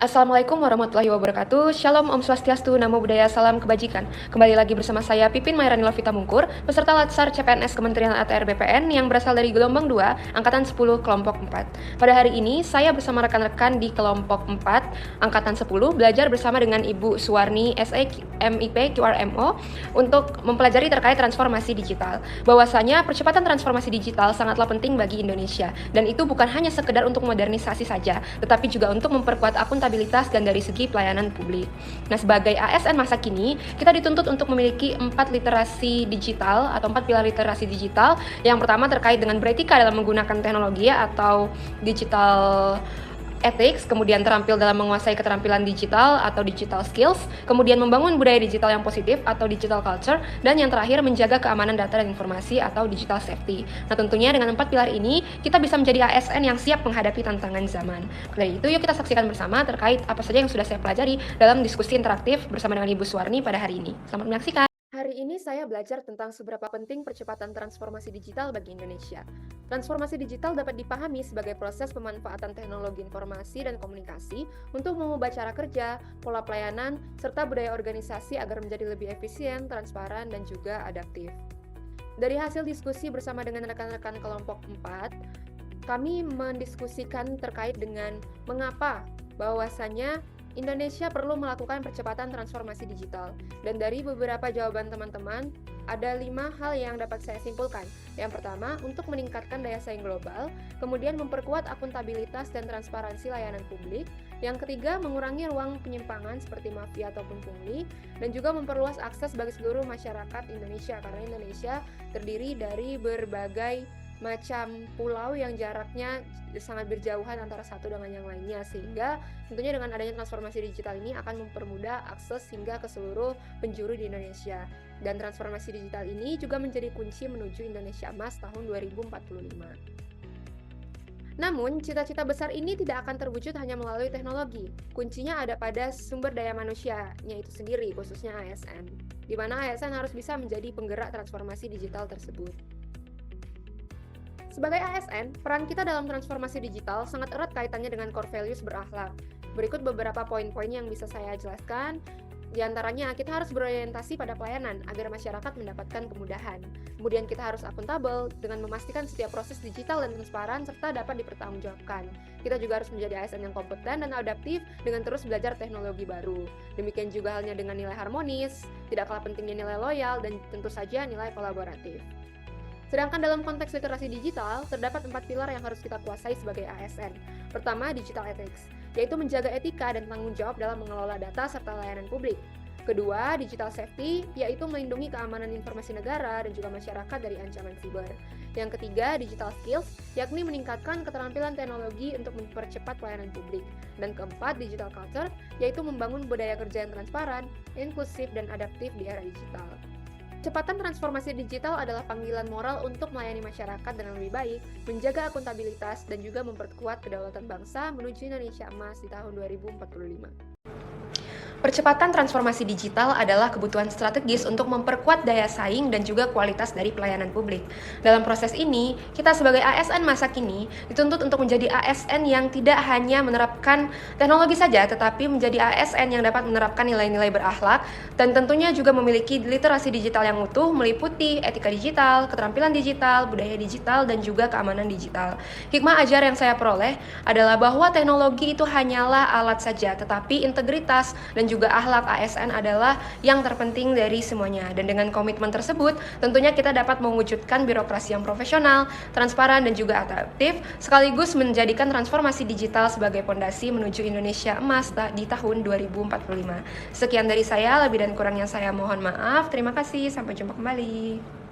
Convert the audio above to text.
Assalamualaikum warahmatullahi wabarakatuh. Shalom, Om Swastiastu, Namo Buddhaya, Salam Kebajikan. Kembali lagi bersama saya Pipin Mairani Lovita Mungkur, peserta Latsar CPNS Kementerian ATR BPN yang berasal dari gelombang 2, Angkatan 10, Kelompok 4. Pada hari ini, saya bersama rekan-rekan di Kelompok 4, Angkatan 10, belajar bersama dengan Ibu Suwarni, SE MIP QRMO, untuk mempelajari terkait transformasi digital. Bahwasanya percepatan transformasi digital sangatlah penting bagi Indonesia, dan itu bukan hanya sekedar untuk modernisasi saja, tetapi juga untuk memperkuat akuntabilitas dan dari segi pelayanan publik. Nah, sebagai ASN masa kini, kita dituntut untuk memiliki 4 literasi digital atau 4 pilar literasi digital. Yang pertama terkait dengan beretika dalam menggunakan teknologi atau digital ethics, kemudian terampil dalam menguasai keterampilan digital atau digital skills, kemudian membangun budaya digital yang positif atau digital culture, dan yang terakhir menjaga keamanan data dan informasi atau digital safety. Nah, tentunya dengan 4 pilar ini, kita bisa menjadi ASN yang siap menghadapi tantangan zaman. Dari itu, yuk kita saksikan bersama terkait apa saja yang sudah saya pelajari dalam diskusi interaktif bersama dengan Ibu Suwarni pada hari ini. Selamat menyaksikan. Hari ini saya belajar tentang seberapa penting percepatan transformasi digital bagi Indonesia. Transformasi digital dapat dipahami sebagai proses pemanfaatan teknologi informasi dan komunikasi untuk mengubah cara kerja, pola pelayanan, serta budaya organisasi agar menjadi lebih efisien, transparan, dan juga adaptif. Dari hasil diskusi bersama dengan rekan-rekan kelompok 4, kami mendiskusikan terkait dengan mengapa bahwasannya Indonesia perlu melakukan percepatan transformasi digital. Dan dari beberapa jawaban teman-teman, ada 5 hal yang dapat saya simpulkan. Yang pertama, untuk meningkatkan daya saing global, kemudian memperkuat akuntabilitas dan transparansi layanan publik. Yang ketiga, mengurangi ruang penyimpangan seperti mafia ataupun pungli, dan juga memperluas akses bagi seluruh masyarakat Indonesia, karena Indonesia terdiri dari berbagai macam pulau yang jaraknya sangat berjauhan antara satu dengan yang lainnya, sehingga tentunya dengan adanya transformasi digital ini akan mempermudah akses hingga ke seluruh penjuru di Indonesia. Dan transformasi digital ini juga menjadi kunci menuju Indonesia Emas tahun 2045. Namun, cita-cita besar ini tidak akan terwujud hanya melalui teknologi. Kuncinya ada pada sumber daya manusianya itu sendiri, khususnya ASN, di mana ASN harus bisa menjadi penggerak transformasi digital tersebut. Sebagai ASN, peran kita dalam transformasi digital sangat erat kaitannya dengan core values berakhlak. Berikut beberapa poin-poin yang bisa saya jelaskan. Di antaranya, kita harus berorientasi pada pelayanan agar masyarakat mendapatkan kemudahan. Kemudian kita harus akuntabel dengan memastikan setiap proses digital dan transparan serta dapat dipertanggungjawabkan. Kita juga harus menjadi ASN yang kompeten dan adaptif dengan terus belajar teknologi baru. Demikian juga halnya dengan nilai harmonis, tidak kalah pentingnya nilai loyal, dan tentu saja nilai kolaboratif. Sedangkan dalam konteks literasi digital, terdapat 4 pilar yang harus kita kuasai sebagai ASN. Pertama, digital ethics, yaitu menjaga etika dan tanggung jawab dalam mengelola data serta layanan publik. Kedua, digital safety, yaitu melindungi keamanan informasi negara dan juga masyarakat dari ancaman siber. Yang ketiga, digital skills, yakni meningkatkan keterampilan teknologi untuk mempercepat pelayanan publik. Dan keempat, digital culture, yaitu membangun budaya kerja yang transparan, inklusif, dan adaptif di era digital. Percepatan transformasi digital adalah panggilan moral untuk melayani masyarakat dengan lebih baik, menjaga akuntabilitas, dan juga memperkuat kedaulatan bangsa menuju Indonesia Emas di tahun 2045. Percepatan transformasi digital adalah kebutuhan strategis untuk memperkuat daya saing dan juga kualitas dari pelayanan publik. Dalam proses ini, kita sebagai ASN masa kini dituntut untuk menjadi ASN yang tidak hanya menerapkan teknologi saja, tetapi menjadi ASN yang dapat menerapkan nilai-nilai berakhlak dan tentunya juga memiliki literasi digital yang utuh, meliputi etika digital, keterampilan digital, budaya digital, dan juga keamanan digital. Hikmah ajar yang saya peroleh adalah bahwa teknologi itu hanyalah alat saja, tetapi integritas dan juga akhlak ASN adalah yang terpenting dari semuanya. Dan dengan komitmen tersebut, tentunya kita dapat mewujudkan birokrasi yang profesional, transparan, dan juga adaptif, sekaligus menjadikan transformasi digital sebagai pondasi menuju Indonesia Emas di tahun 2045. Sekian dari saya, lebih dan kurangnya saya mohon maaf. Terima kasih, sampai jumpa kembali.